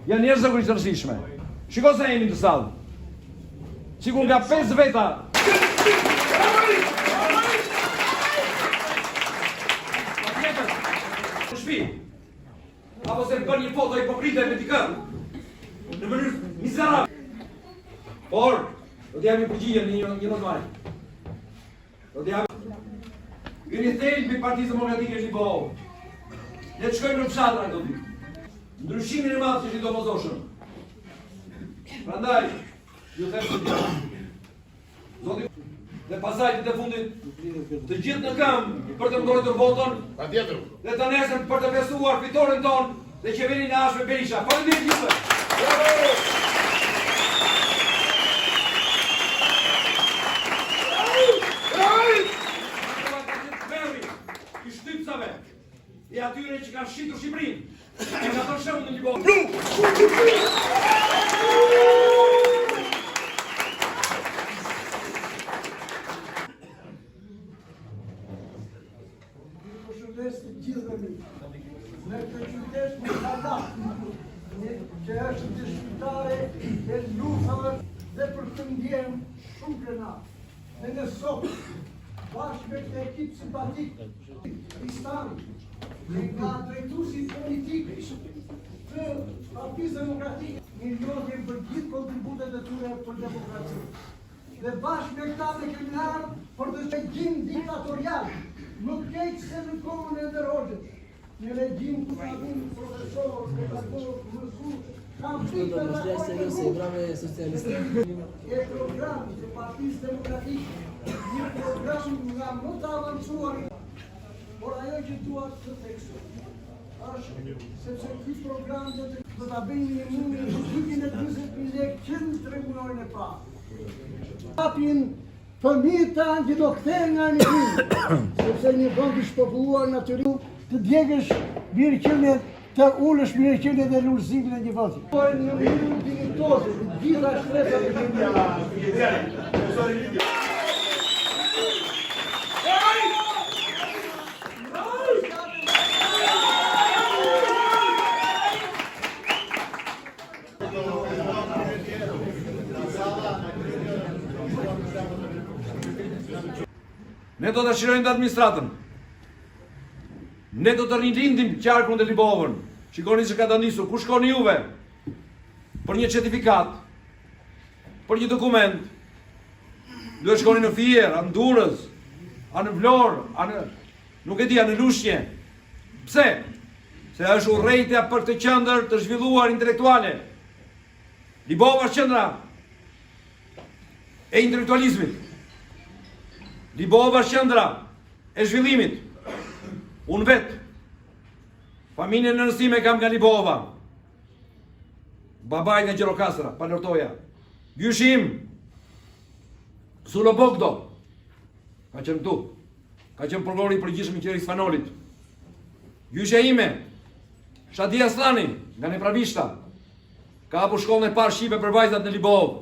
janë njerëz zakonisht të rëndësishme. Shiko se jemi të sallë. Sikur nga 5 veta. Në shtëpi. Apo se bën një foto hipokrite me dikë. Në mënyrë mizerable. Por, do të jam një përgjigje në një normal. Do të jam Vini thelbi Partisë Demokratike Shqiptare. Ne të shkojmë në fshatra këto ditë. Ndryshimin e madh që është i domosdoshëm. Prandaj, ju them se Zoti dhe pasaj të fundit të gjithë në këmbë për të mbrojtur votën. Patjetër. Dhe të nesër për të besuar fitoren ton dhe qeverinë e Ashme Berisha. Faleminderit gjithëve. I shtypsave, e atyre që kanë shqitur Shqipërinë, e nga të shëmë në një botë. Përshëndes të gjithëve mi, në këtë qytet në Kada, që është dëshmitare e luftave dhe për të ndjen shumë krenat. Dhe në sot, bashkë me këtë ekip simpatik, Kristani, dhe nga drejtuesi politik të Partisë Demokratike, mirënjohje për gjithë kontributet e tyre për demokraci. Dhe bashkë me këta dhe kriminalë për të regjim diktatorial, më keq se në kohën e Ndërhoxhës, në regjim ku ka vinë profesor, pedagog, mësues, kanë frikë e programit të Partisë Demokratike, një program nga më të avancuar, por ajo që duat të theksoj është sepse ky program do ta bëjmë një numër të 240.000 lekë që në 3 muajin e parë. Hapin fëmijët tanë që do kthehen nga emigrimi, sepse një vend i shpopulluar natyrisht të djegësh mirëqenie, të ulësh mirëqenie dhe lulëzimin e një vendi. Po në mënyrë dinjitoze, të gjitha shtresat e vendit. Ne do të shirojmë të administratën. Ne do të rilindim qarkun dhe Libovën. Shikoni se ka të nisur. Ku shkoni juve? Për një certifikat, për një dokument. Duhet shkoni në Fier, a në Durrës, a në Vlorë, a në... nuk e di, a në Lushnje. Pse? Se është urrejtja për të qendër të zhvilluar intelektuale. Libova është qendra e intelektualizmit. Libova është qendra e zhvillimit. Unë vetë, familjen në nësime kam nga Libova. Babaj nga Gjirokastra, Palortoja. Gjyshim, Sulo Bogdo, ka qenë këtu. Ka qenë prokurori i përgjithshëm i qeverisë Fanolit. Gjyshja ime, Shadi Aslani, nga Nepravishta, ka hapur shkollën e parë shqipe për vajzat në Libovë.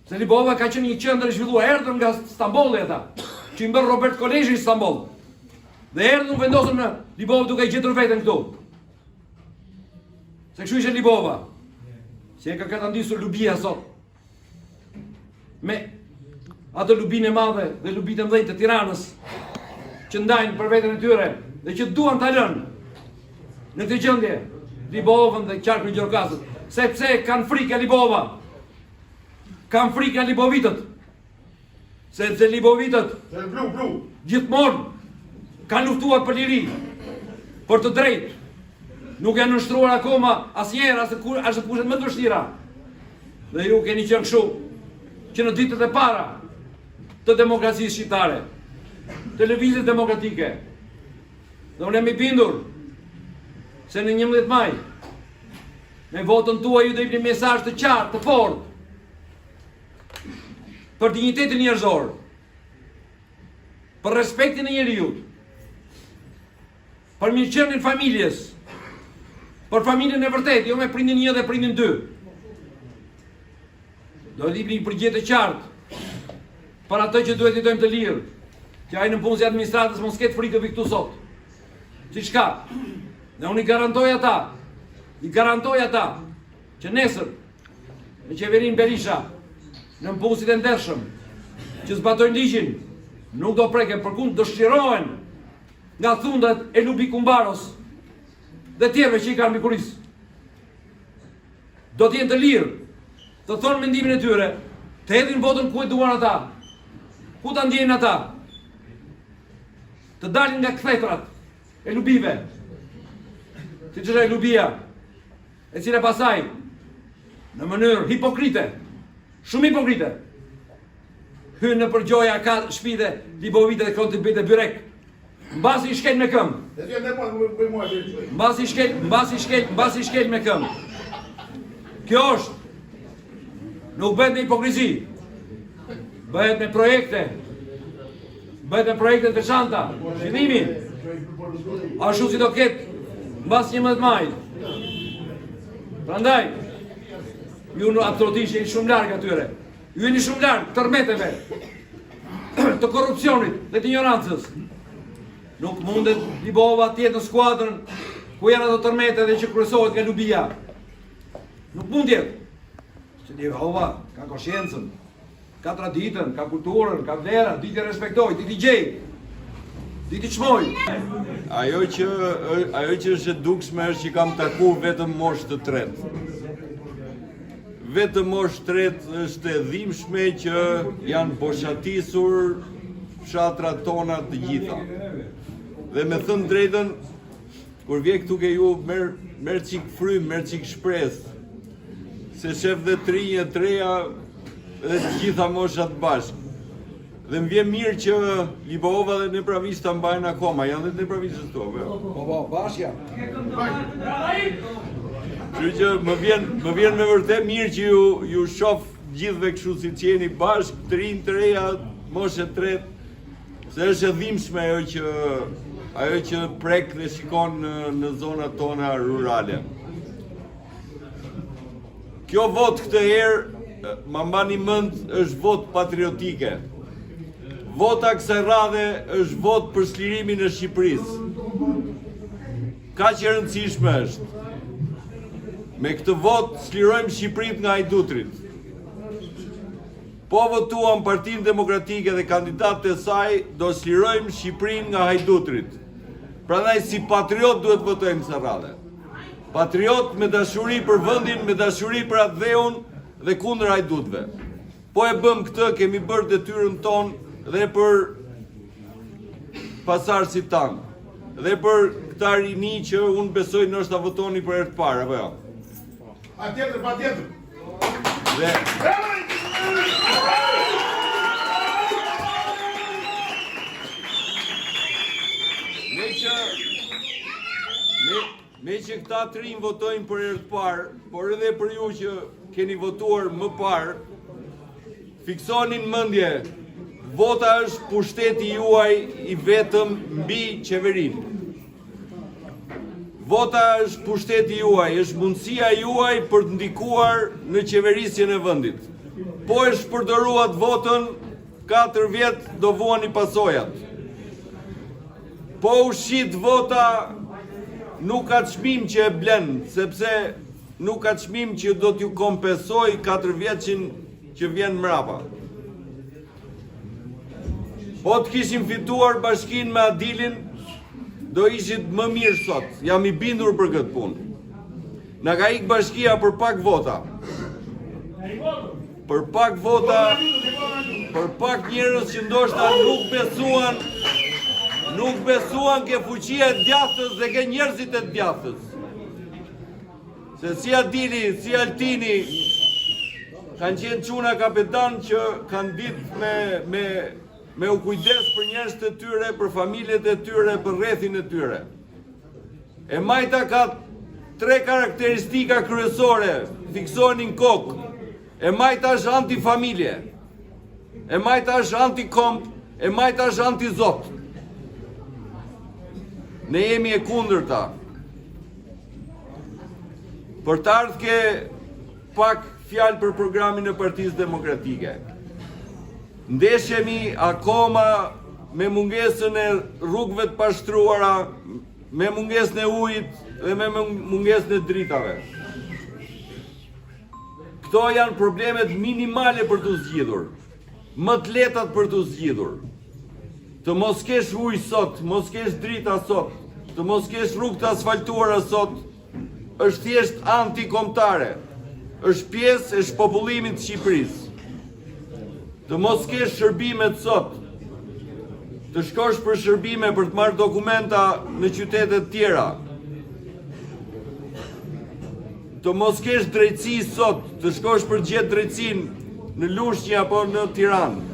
Se Libova ka qenë një qendër e zhvilluar, erdhën nga Stambolli ata, që i bën Robert Kolezhi në Stamboll. Dhe erdhën vendosën në Libovë duke gjetur veten këtu. Se kështu ishte Libova. Si e ka ndisur Lubia sot. Me atë lubinë e madhe dhe lubitë e mëdhenj të Tiranës, që ndajnë për veten e tyre dhe që duan ta lënë në këtë gjendje Libovën dhe qarkun e Gjirokastrit. Sepse kanë frikë Libova. Kam frikë nga Libovitët, sepse Libovitët gjithmonë kanë luftuar për liri, për të drejtë. Nuk janë nështruar akoma asnjëherë as në kushtet më të vështira. Dhe ju keni qenë kështu që në ditët e para të demokracisë shqiptare, të lëvizjes demokratike, dhe unë jam i bindur se në 11 maj me votën tuaj ju do jepni një mesazh të qartë, të fortë, për dinjitetin njerëzor, për respektin e njerëzit, për mirëqenien familjes, për familjen e vërtetë, jo me prindin 1 dhe prindin 2. Do të jepni një përgjigje të qartë për atë që duhet jetojmë të lirë, që ai në punën e administratës mos ketë frikë vi këtu sot. Siç ka. Dhe unë i garantoj ata I garantoj ata që nesër në qeverin Berisha, në mpusit e ndershëm, që zbatojnë ligjin, nuk do preken, përkund do shqirohen nga thundat e Lubi Kumbaros dhe tjerëve që i kanë mikuris. Do t'jenë të lirë, të thonë mendimin e tyre, të hedhin votën ku e duan ata, ku ta ndjejnë ata, të dalin nga kthetrat e lubive, si që është e lubia, e cila pasaj, në mënyrë hipokrite, shumë hipokrite, hynë në përgjoja ka shpide, Libovite dhe Kontibite Byrek, mbasi i shkel me këmbë. Mbasi i shkel me këmbë. Kjo është, nuk bëhet me hipokrizi, bëhet me projekte, bëhet me projekte të veçanta, qëllimi, ashtu si do ketë mbas 11 majit. Prandaj, ju në absolutisht jeni shumë largë atyre, ju jeni shumë largë tërmeteve, të korupcionit dhe të ignorancës. Nuk mundet Libova tjetë në skuadrën ku janë ato tërmete dhe që kryesohet nga lubia. Nuk mund jetë. Që Libova ka konsciencën, ka traditën, ka kulturën, ka vlerën, di të respektoj, di të gjej, di të çmoj. Ajo që është e dukshme është që kam taku vetëm moshë të tretë. Vetëm moshë tretë është e dhimbshme që janë boshatisur fshatrat tona të gjitha. Dhe me thënë drejtën, kur vje këtu ke ju merë qik frym, merë qik shpresë, se shef dhe trinje, treja dhe të gjitha moshat bashkë. Dhe më vjen mirë që Libova dhe Nepravista mbajnë akoma, janë dhe Nepravistës to, Po, bashkja. Që që më vjen me vërtet mirë që ju shof gjithve kështu si që jeni bashkë, trinj, treja, moshet tretë, se është e dhimbshme ajo që prek dhe shikon në zonat tona rurale. Kjo vot këtë herë, ma mbani mend, është vot patriotike. Vota kësaj radhe është vot për slirimin e Shqipërisë. Ka që rëndësishme është. Me këtë vot slirojmë Shqipërit nga hajdutrit. Po votuam Partinë Demokratike dhe kandidatët e saj, do slirojmë Shqipërinë nga hajdutrit. Prandaj si patriot duhet votojmë kësaj radhe. Patriot me dashuri për vendin, me dashuri për atë dheun dhe kundër hajdutëve. Po e bëm këtë, kemi bërë detyrën tonë dhe për pasardhësit tanë. Dhe për këta rini që unë besoj ndoshta votoni për herë të parë, apo jo? Patjetër. Dhe me që këta të rinj votojnë për herë të parë, por edhe për ju që keni votuar më parë, fiksonin mendje, vota është pushteti juaj i vetëm mbi qeverinë. Vota është pushteti juaj, është mundësia juaj për të ndikuar në qeverisjen e vendit. Po e shpërdoruat votën, 4 vjet do vuani pasojat. Po ushqit vota, nuk ka çmim që e blen, sepse nuk ka çmim që do t'ju kompensoj 4 vjeçin që vjen mrapa. Po të kishim fituar bashkinë me Adilin, do ishit më mirë sot. Jam i bindur për këtë punë. Na ka ikë bashkia për pak vota. Për pak vota, për pak njerëz që ndoshta nuk besuan ke fuqia e djathtës dhe ke njerëzit e djathtës. Se si Adili, si Altini, kanë qenë çuna kapetan që kanë ditë me u kujdes për njerëzit e tyre, për familjet e tyre, për rrethin e tyre. E Majta ka 3 karakteristika kryesore, fiksonin kokë. E Majta është anti-familje, e Majta është anti-komp, e Majta është anti-zot. Ne jemi e kundërta. Për të ardhur ke pak fjalë për programin e Partisë Demokratike. Ndeshemi akoma me mungesën e rrugëve të pashtruara, me mungesën e ujit, dhe me mungesën e dritave. Këto janë problemet minimale për të zgjidhur, më të letat për të zgjidhur. Të mos kesh ujë sot, mos kesh drita sot, të mos kesh rrugë të asfaltuara sot, është thjesht antikombëtare, është pjesë e shpopullimit të Shqipërisë. Të mos kesh shërbimet sot, të shkosh për shërbime për të marrë dokumenta në qytetet tjera, të mos kesh drejtësi sot, të shkosh për gjetë drejtësinë në Lushnjë apo në Tiranë.